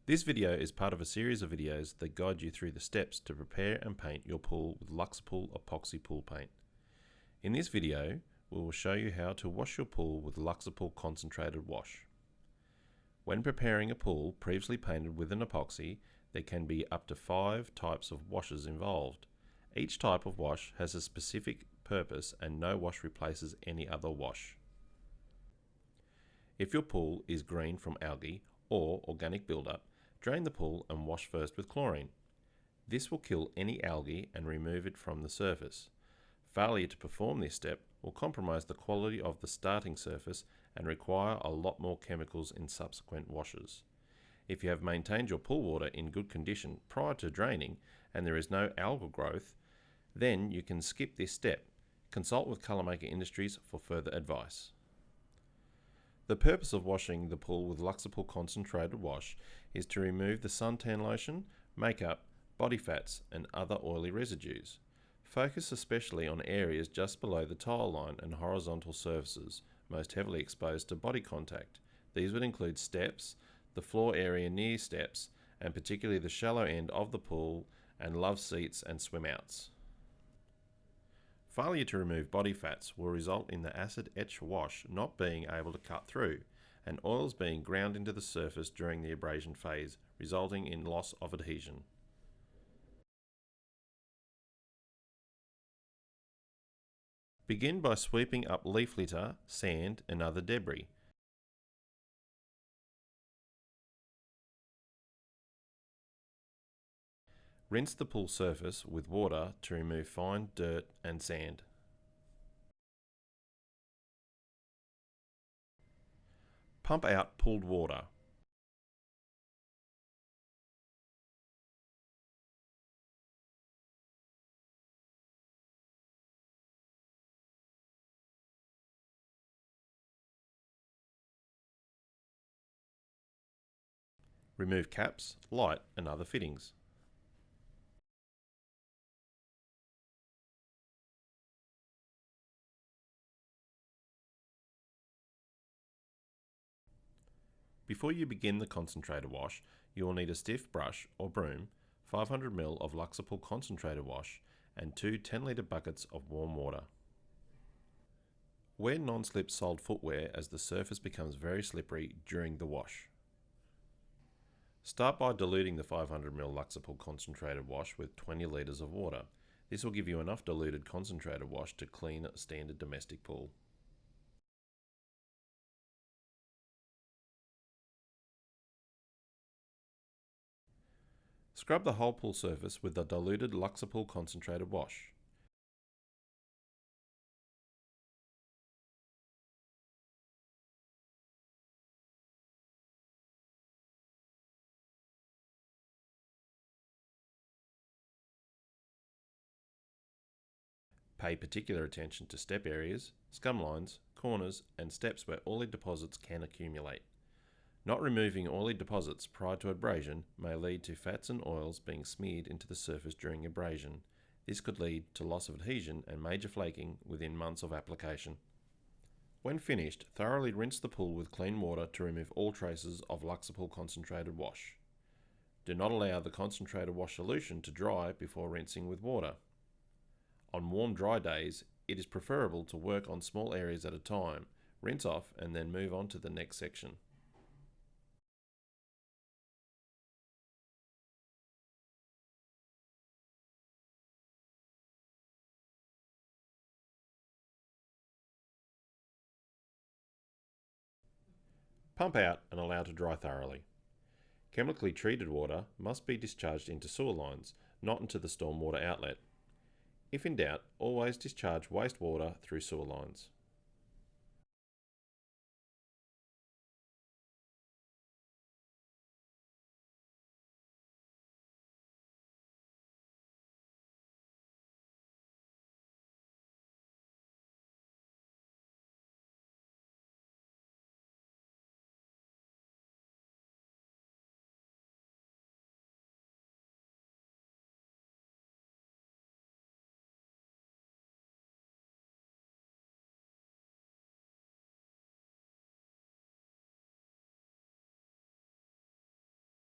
This video is part of a series of videos that guide you through the steps to prepare and paint your pool with LUXAPOOL Epoxy Pool Paint. In this video, we will show you how to wash your pool with LUXAPOOL Concentrated Wash. When preparing a pool previously painted with an epoxy, there can be up to 5 types of washes involved. Each type of wash has a specific purpose and no wash replaces any other wash. If your pool is green from algae or organic buildup, drain the pool and wash first with chlorine. This will kill any algae and remove it from the surface. Failure to perform this step will compromise the quality of the starting surface and require a lot more chemicals in subsequent washes. If you have maintained your pool water in good condition prior to draining and there is no algal growth, then you can skip this step. Consult with Colormaker Industries for further advice. The purpose of washing the pool with LUXAPOOL Concentrated Wash is to remove the suntan lotion, makeup, body fats and other oily residues. Focus especially on areas just below the tile line and horizontal surfaces most heavily exposed to body contact. These would include steps, the floor area near steps, and particularly the shallow end of the pool and love seats and swim outs. Failure to remove body fats will result in the acid etch wash not being able to cut through and oils being ground into the surface during the abrasion phase, resulting in loss of adhesion. Begin by sweeping up leaf litter, sand and other debris. Rinse the pool surface with water to remove fine dirt and sand. Pump out pooled water. Remove caps, light and other fittings. Before you begin the concentrated wash, you will need a stiff brush or broom, 500 ml of LUXAPOOL Concentrated Wash and 2 10-litre buckets of warm water. Wear non-slip soled footwear as the surface becomes very slippery during the wash. Start by diluting the 500 ml LUXAPOOL Concentrated Wash with 20 litres of water. This will give you enough diluted concentrated wash to clean a standard domestic pool. Scrub the whole pool surface with the diluted LUXAPOOL Concentrated Wash. Pay particular attention to step areas, scum lines, corners and steps where oily deposits can accumulate. Not removing oily deposits prior to abrasion may lead to fats and oils being smeared into the surface during abrasion. This could lead to loss of adhesion and major flaking within months of application. When finished, thoroughly rinse the pool with clean water to remove all traces of LUXAPOOL Concentrated Wash. Do not allow the concentrated wash solution to dry before rinsing with water. On warm, dry days, it is preferable to work on small areas at a time, rinse off and then move on to the next section. Pump out and allow to dry thoroughly. Chemically treated water must be discharged into sewer lines, not into the stormwater outlet. If in doubt, always discharge wastewater through sewer lines.